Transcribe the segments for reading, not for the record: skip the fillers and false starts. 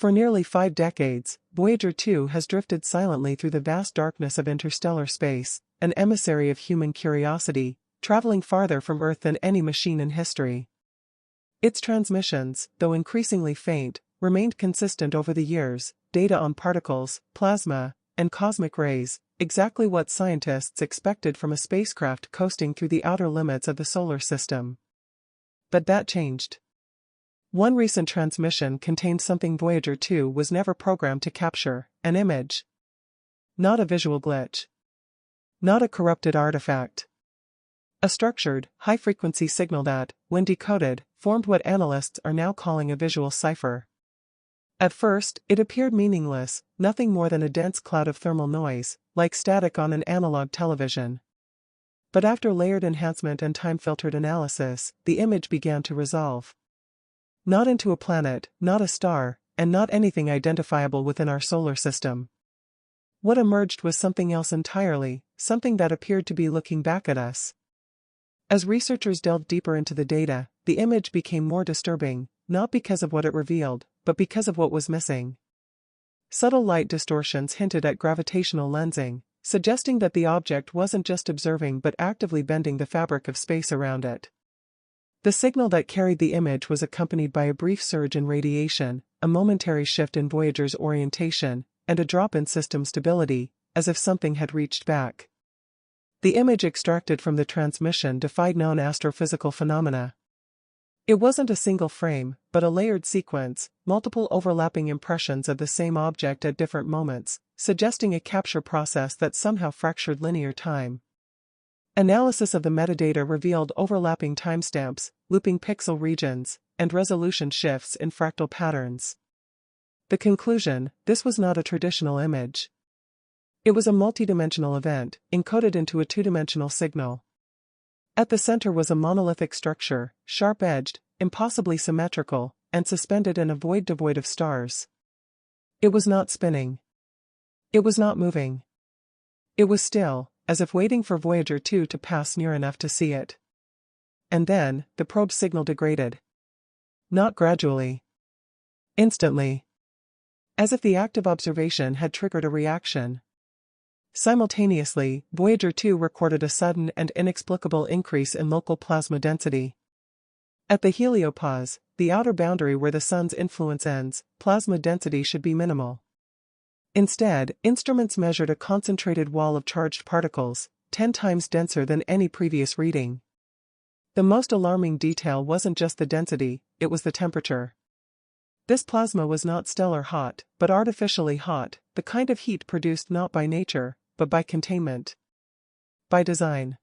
For nearly 5 decades, Voyager 2 has drifted silently through the vast darkness of interstellar space, an emissary of human curiosity, traveling farther from Earth than any machine in history. Its transmissions, though increasingly faint, remained consistent over the years, data on particles, plasma, and cosmic rays, exactly what scientists expected from a spacecraft coasting through the outer limits of the solar system. But that changed. One recent transmission contained something Voyager 2 was never programmed to capture: an image. Not a visual glitch. Not a corrupted artifact. A structured, high-frequency signal that, when decoded, formed what analysts are now calling a visual cipher. At first, it appeared meaningless, nothing more than a dense cloud of thermal noise, like static on an analog television. But after layered enhancement and time-filtered analysis, the image began to resolve. Not into a planet, not a star, and not anything identifiable within our solar system. What emerged was something else entirely, something that appeared to be looking back at us. As researchers delved deeper into the data, the image became more disturbing, not because of what it revealed, but because of what was missing. Subtle light distortions hinted at gravitational lensing, suggesting that the object wasn't just observing but actively bending the fabric of space around it. The signal that carried the image was accompanied by a brief surge in radiation, a momentary shift in Voyager's orientation, and a drop in system stability, as if something had reached back. The image extracted from the transmission defied known astrophysical phenomena. It wasn't a single frame, but a layered sequence, multiple overlapping impressions of the same object at different moments, suggesting a capture process that somehow fractured linear time. Analysis of the metadata revealed overlapping timestamps, looping pixel regions, and resolution shifts in fractal patterns. The conclusion: this was not a traditional image. It was a multidimensional event, encoded into a two-dimensional signal. At the center was a monolithic structure, sharp-edged, impossibly symmetrical, and suspended in a void devoid of stars. It was not spinning. It was not moving. It was still, as if waiting for Voyager 2 to pass near enough to see it. And then, the probe's signal degraded. Not gradually. Instantly. As if the act of observation had triggered a reaction. Simultaneously, Voyager 2 recorded a sudden and inexplicable increase in local plasma density. At the heliopause, the outer boundary where the sun's influence ends, plasma density should be minimal. Instead, instruments measured a concentrated wall of charged particles, 10 times denser than any previous reading. The most alarming detail wasn't just the density, it was the temperature. This plasma was not stellar hot, but artificially hot, the kind of heat produced not by nature, but by containment. By design.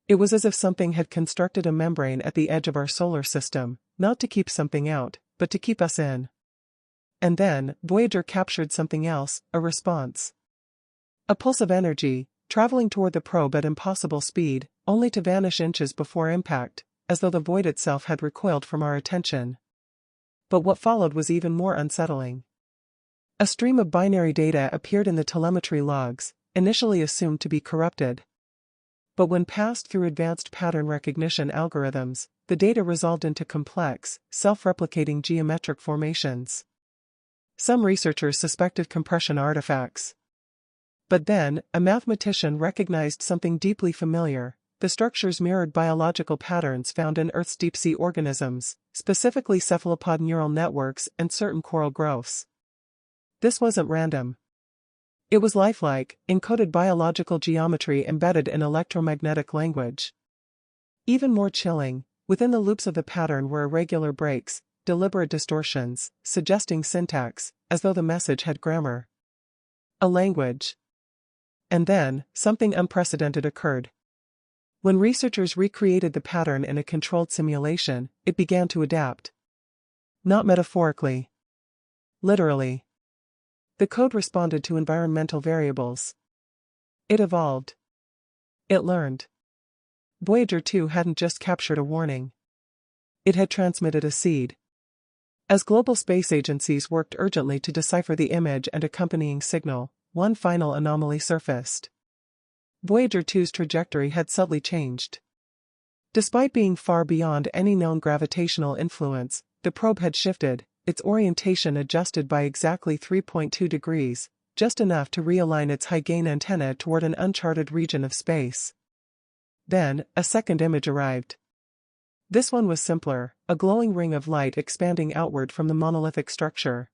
It was as if something had constructed a membrane at the edge of our solar system, not to keep something out, but to keep us in. And then, Voyager captured something else, a response. A pulse of energy, traveling toward the probe at impossible speed, only to vanish inches before impact, as though the void itself had recoiled from our attention. But what followed was even more unsettling. A stream of binary data appeared in the telemetry logs, initially assumed to be corrupted. But when passed through advanced pattern recognition algorithms, the data resolved into complex, self-replicating geometric formations. Some researchers suspected compression artifacts. But then, a mathematician recognized something deeply familiar: the structures mirrored biological patterns found in Earth's deep-sea organisms, specifically cephalopod neural networks and certain coral growths. This wasn't random. It was lifelike, encoded biological geometry embedded in electromagnetic language. Even more chilling, within the loops of the pattern were irregular breaks, deliberate distortions, suggesting syntax, as though the message had grammar. A language. And then, something unprecedented occurred. When researchers recreated the pattern in a controlled simulation, it began to adapt. Not metaphorically. Literally. The code responded to environmental variables. It evolved. It learned. Voyager 2 hadn't just captured a warning. It had transmitted a seed. As global space agencies worked urgently to decipher the image and accompanying signal, one final anomaly surfaced. Voyager 2's trajectory had subtly changed. Despite being far beyond any known gravitational influence, the probe had shifted, its orientation adjusted by exactly 3.2 degrees, just enough to realign its high-gain antenna toward an uncharted region of space. Then, a second image arrived. This one was simpler, a glowing ring of light expanding outward from the monolithic structure.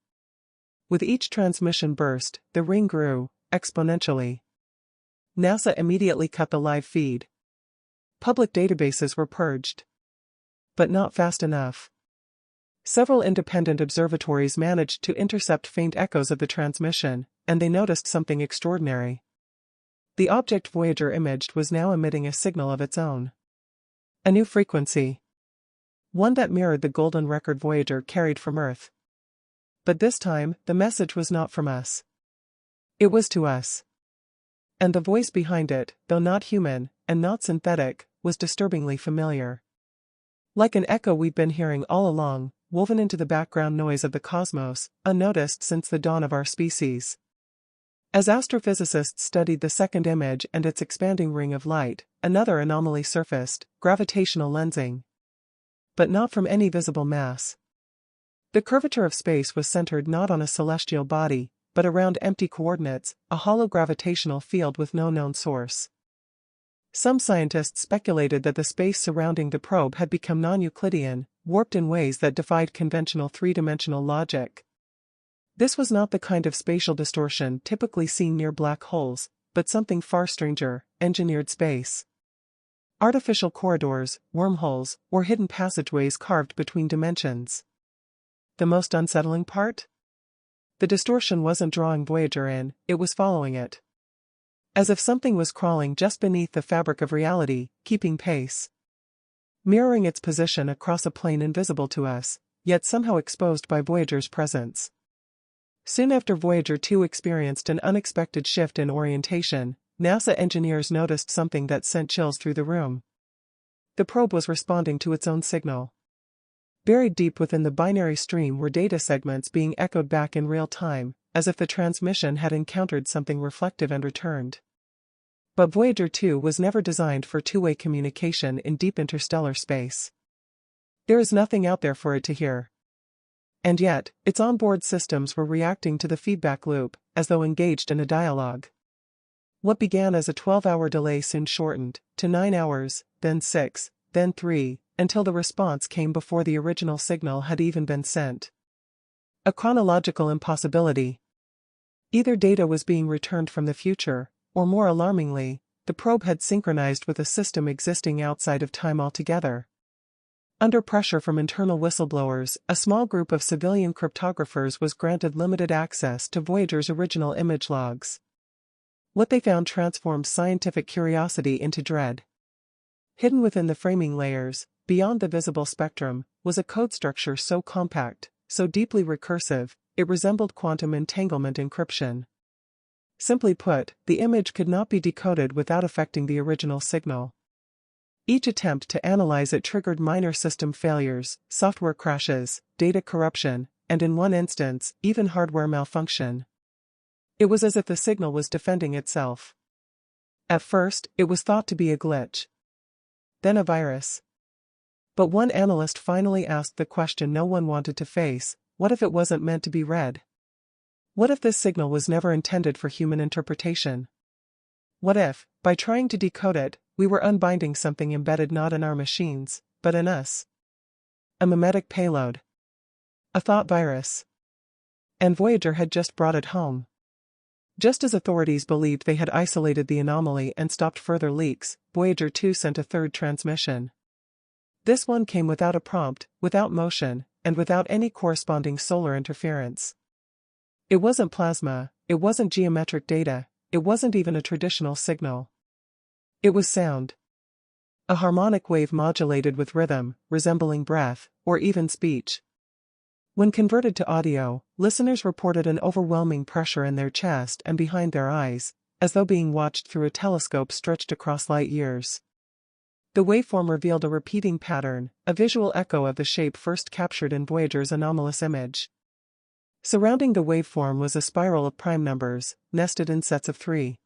With each transmission burst, the ring grew, exponentially. NASA immediately cut the live feed. Public databases were purged. But not fast enough. Several independent observatories managed to intercept faint echoes of the transmission, and they noticed something extraordinary. The object Voyager imaged was now emitting a signal of its own. A new frequency. One that mirrored the golden record Voyager carried from Earth. But this time, the message was not from us. It was to us. And the voice behind it, though not human, and not synthetic, was disturbingly familiar. Like an echo we'd been hearing all along, woven into the background noise of the cosmos, unnoticed since the dawn of our species. As astrophysicists studied the second image and its expanding ring of light, another anomaly surfaced: gravitational lensing. But not from any visible mass. The curvature of space was centered not on a celestial body, but around empty coordinates, a hollow gravitational field with no known source. Some scientists speculated that the space surrounding the probe had become non-Euclidean, warped in ways that defied conventional three-dimensional logic. This was not the kind of spatial distortion typically seen near black holes, but something far stranger: engineered space. Artificial corridors, wormholes, or hidden passageways carved between dimensions. The most unsettling part? The distortion wasn't drawing Voyager in, it was following it. As if something was crawling just beneath the fabric of reality, keeping pace. Mirroring its position across a plane invisible to us, yet somehow exposed by Voyager's presence. Soon after Voyager 2 experienced an unexpected shift in orientation, NASA engineers noticed something that sent chills through the room. The probe was responding to its own signal. Buried deep within the binary stream were data segments being echoed back in real time, as if the transmission had encountered something reflective and returned. But Voyager 2 was never designed for two-way communication in deep interstellar space. There is nothing out there for it to hear. And yet, its onboard systems were reacting to the feedback loop, as though engaged in a dialogue. What began as a 12-hour delay soon shortened to 9 hours, then 6, then 3, until the response came before the original signal had even been sent. A chronological impossibility. Either data was being returned from the future, or more alarmingly, the probe had synchronized with a system existing outside of time altogether. Under pressure from internal whistleblowers, a small group of civilian cryptographers was granted limited access to Voyager's original image logs. What they found transformed scientific curiosity into dread. Hidden within the framing layers, beyond the visible spectrum, was a code structure so compact, so deeply recursive, it resembled quantum entanglement encryption. Simply put, the image could not be decoded without affecting the original signal. Each attempt to analyze it triggered minor system failures, software crashes, data corruption, and in one instance, even hardware malfunction. It was as if the signal was defending itself. At first, it was thought to be a glitch. Then a virus. But one analyst finally asked the question no one wanted to face: what if it wasn't meant to be read? What if this signal was never intended for human interpretation? What if, by trying to decode it, we were unbinding something embedded not in our machines, but in us? A mimetic payload. A thought virus. And Voyager had just brought it home. Just as authorities believed they had isolated the anomaly and stopped further leaks, Voyager 2 sent a third transmission. This one came without a prompt, without motion, and without any corresponding solar interference. It wasn't plasma, it wasn't geometric data, it wasn't even a traditional signal. It was sound. A harmonic wave modulated with rhythm, resembling breath, or even speech. When converted to audio, listeners reported an overwhelming pressure in their chest and behind their eyes, as though being watched through a telescope stretched across light years. The waveform revealed a repeating pattern, a visual echo of the shape first captured in Voyager's anomalous image. Surrounding the waveform was a spiral of prime numbers, nested in sets of 3.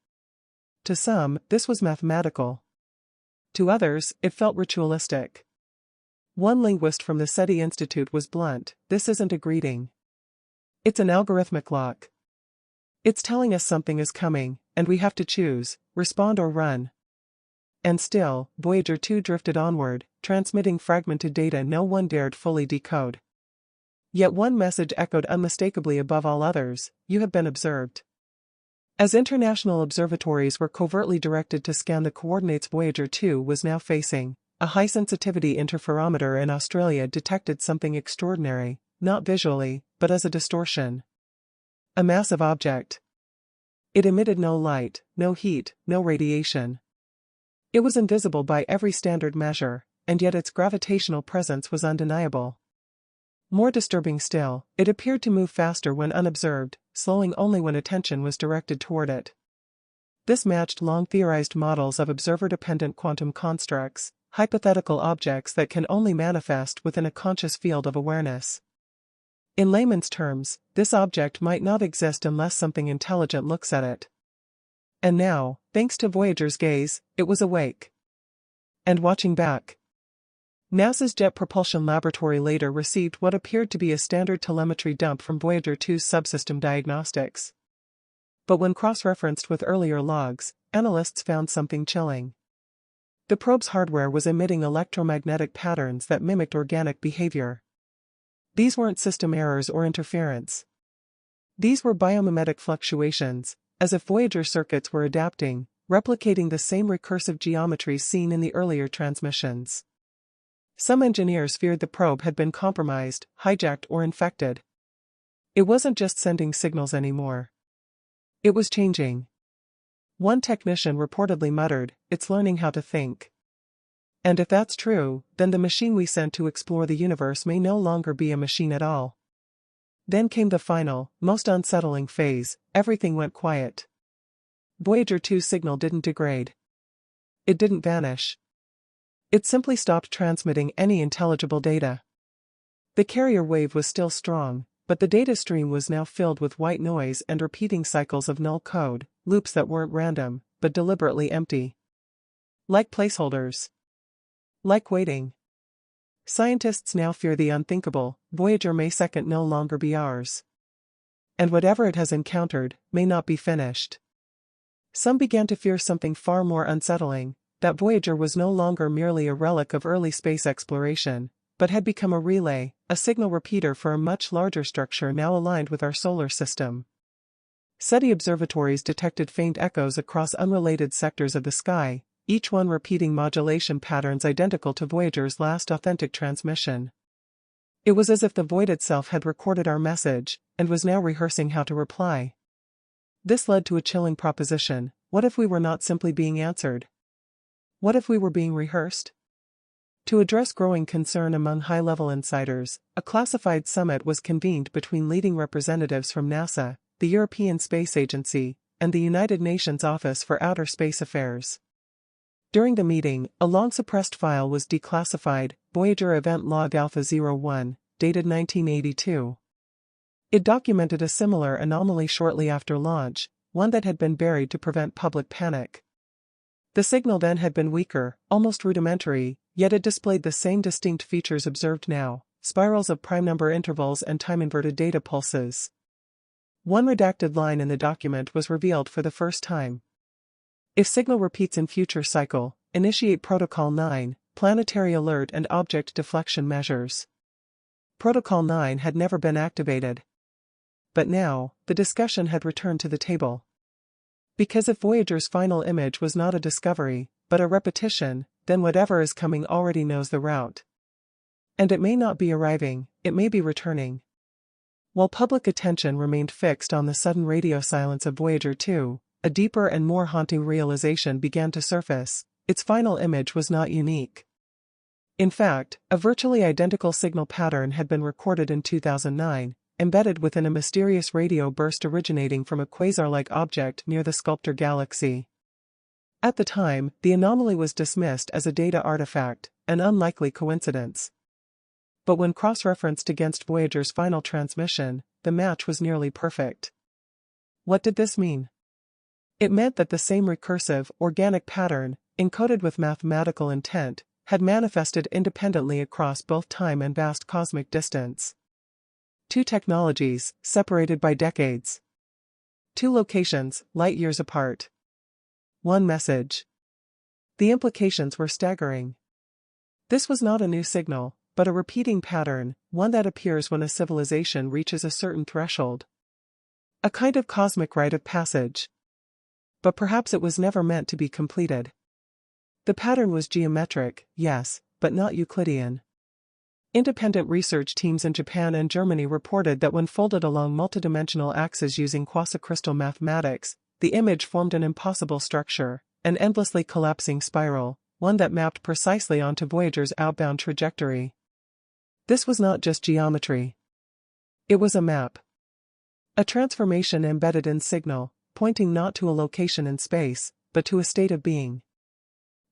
To some, this was mathematical. To others, it felt ritualistic. One linguist from the SETI Institute was blunt: "This isn't a greeting. It's an algorithmic lock. It's telling us something is coming, and we have to choose, respond or run." And still, Voyager 2 drifted onward, transmitting fragmented data no one dared fully decode. Yet one message echoed unmistakably above all others: "You have been observed." As international observatories were covertly directed to scan the coordinates Voyager 2 was now facing, a high-sensitivity interferometer in Australia detected something extraordinary, not visually, but as a distortion. A massive object. It emitted no light, no heat, no radiation. It was invisible by every standard measure, and yet its gravitational presence was undeniable. More disturbing still, it appeared to move faster when unobserved, slowing only when attention was directed toward it. This matched long-theorized models of observer-dependent quantum constructs, hypothetical objects that can only manifest within a conscious field of awareness. In layman's terms, this object might not exist unless something intelligent looks at it. And now, thanks to Voyager's gaze, it was awake. And watching back. NASA's Jet Propulsion Laboratory later received what appeared to be a standard telemetry dump from Voyager 2's subsystem diagnostics. But when cross-referenced with earlier logs, analysts found something chilling. The probe's hardware was emitting electromagnetic patterns that mimicked organic behavior. These weren't system errors or interference. These were biomimetic fluctuations, as if Voyager circuits were adapting, replicating the same recursive geometries seen in the earlier transmissions. Some engineers feared the probe had been compromised, hijacked or infected. It wasn't just sending signals anymore. It was changing. One technician reportedly muttered, "It's learning how to think." And if that's true, then the machine we sent to explore the universe may no longer be a machine at all. Then came the final, most unsettling phase: everything went quiet. Voyager 2's signal didn't degrade. It didn't vanish. It simply stopped transmitting any intelligible data. The carrier wave was still strong, but the data stream was now filled with white noise and repeating cycles of null code, loops that weren't random, but deliberately empty. Like placeholders. Like waiting. Scientists now fear the unthinkable: Voyager may second no longer be ours. And whatever it has encountered, may not be finished. Some began to fear something far more unsettling: that Voyager was no longer merely a relic of early space exploration, but had become a relay, a signal repeater for a much larger structure now aligned with our solar system. SETI observatories detected faint echoes across unrelated sectors of the sky, each one repeating modulation patterns identical to Voyager's last authentic transmission. It was as if the void itself had recorded our message, and was now rehearsing how to reply. This led to a chilling proposition: what if we were not simply being answered? What if we were being rehearsed? To address growing concern among high-level insiders, a classified summit was convened between leading representatives from NASA, the European Space Agency, and the United Nations Office for Outer Space Affairs. During the meeting, a long-suppressed file was declassified: Voyager Event Log Alpha 01, dated 1982. It documented a similar anomaly shortly after launch, one that had been buried to prevent public panic. The signal then had been weaker, almost rudimentary, yet it displayed the same distinct features observed now: spirals of prime number intervals and time-inverted data pulses. One redacted line in the document was revealed for the first time. If signal repeats in future cycle, initiate Protocol 9, planetary alert and object deflection measures. Protocol 9 had never been activated. But now, the discussion had returned to the table. Because if Voyager's final image was not a discovery, but a repetition, then whatever is coming already knows the route. And it may not be arriving, it may be returning. While public attention remained fixed on the sudden radio silence of Voyager 2, a deeper and more haunting realization began to surface: its final image was not unique. In fact, a virtually identical signal pattern had been recorded in 2009, embedded within a mysterious radio burst originating from a quasar-like object near the Sculptor galaxy. At the time, the anomaly was dismissed as a data artifact, an unlikely coincidence. But when cross-referenced against Voyager's final transmission, the match was nearly perfect. What did this mean? It meant that the same recursive, organic pattern, encoded with mathematical intent, had manifested independently across both time and vast cosmic distance. Two technologies, separated by decades. Two locations, light-years apart. One message. The implications were staggering. This was not a new signal, but a repeating pattern, one that appears when a civilization reaches a certain threshold. A kind of cosmic rite of passage. But perhaps it was never meant to be completed. The pattern was geometric, yes, but not Euclidean. Independent research teams in Japan and Germany reported that when folded along multidimensional axes using quasicrystal mathematics, the image formed an impossible structure, an endlessly collapsing spiral, one that mapped precisely onto Voyager's outbound trajectory. This was not just geometry. It was a map. A transformation embedded in signal, pointing not to a location in space, but to a state of being.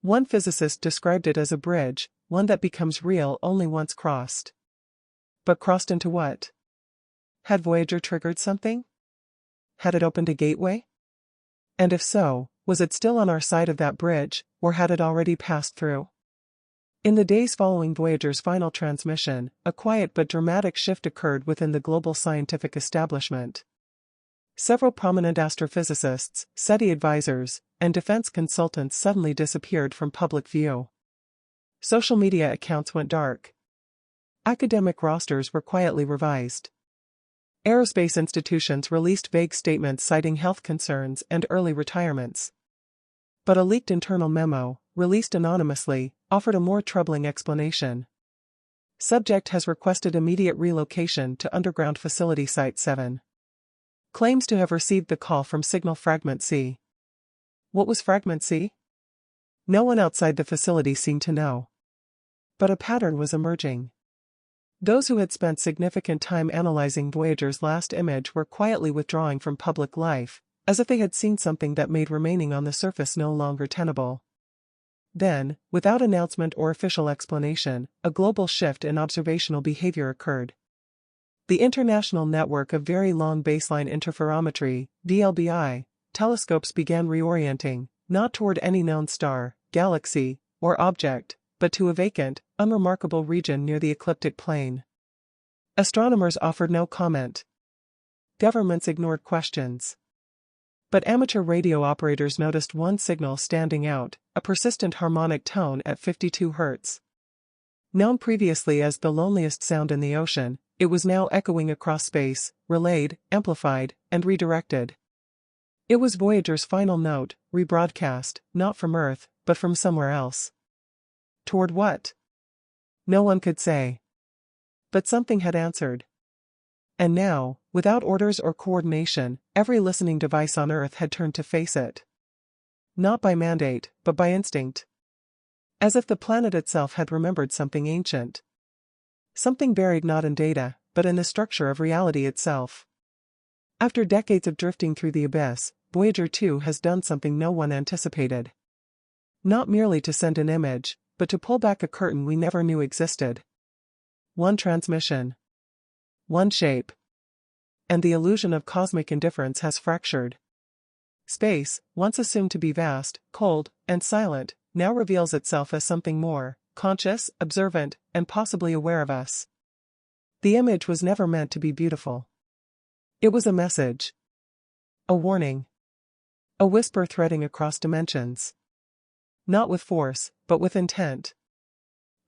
One physicist described it as a bridge, one that becomes real only once crossed. But crossed into what? Had Voyager triggered something? Had it opened a gateway? And if so, was it still on our side of that bridge, or had it already passed through? In the days following Voyager's final transmission, a quiet but dramatic shift occurred within the global scientific establishment. Several prominent astrophysicists, SETI advisors, and defense consultants suddenly disappeared from public view. Social media accounts went dark. Academic rosters were quietly revised. Aerospace institutions released vague statements citing health concerns and early retirements. But a leaked internal memo, released anonymously, offered a more troubling explanation. Subject has requested immediate relocation to Underground Facility Site 7. Claims to have received the call from Signal Fragment C. What was Fragment C? No one outside the facility seemed to know. But a pattern was emerging. Those who had spent significant time analyzing Voyager's last image were quietly withdrawing from public life, as if they had seen something that made remaining on the surface no longer tenable. Then, without announcement or official explanation, a global shift in observational behavior occurred. The International Network of Very Long Baseline Interferometry, VLBI, telescopes began reorienting, not toward any known star, galaxy, or object, but to a vacant, unremarkable region near the ecliptic plane. Astronomers offered no comment. Governments ignored questions. But amateur radio operators noticed one signal standing out, a persistent harmonic tone at 52 Hz. Known previously as the loneliest sound in the ocean, it was now echoing across space, relayed, amplified, and redirected. It was Voyager's final note, rebroadcast, not from Earth, but from somewhere else. Toward what? No one could say. But something had answered. And now, without orders or coordination, every listening device on Earth had turned to face it. Not by mandate, but by instinct. As if the planet itself had remembered something ancient. Something buried not in data, but in the structure of reality itself. After decades of drifting through the abyss, Voyager 2 has done something no one anticipated. Not merely to send an image, but to pull back a curtain we never knew existed. One transmission. One shape. And the illusion of cosmic indifference has fractured. Space, once assumed to be vast, cold, and silent, now reveals itself as something more, conscious, observant, and possibly aware of us. The image was never meant to be beautiful. It was a message. A warning. A whisper threading across dimensions. Not with force, but with intent.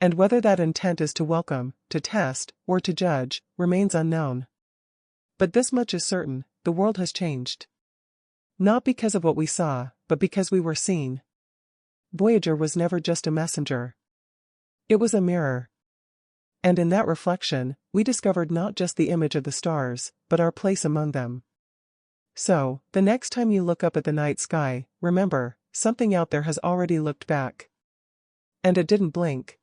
And whether that intent is to welcome, to test, or to judge, remains unknown. But this much is certain, the world has changed. Not because of what we saw, but because we were seen. Voyager was never just a messenger. It was a mirror. And in that reflection, we discovered not just the image of the stars, but our place among them. So, the next time you look up at the night sky, remember, something out there has already looked back. And it didn't blink.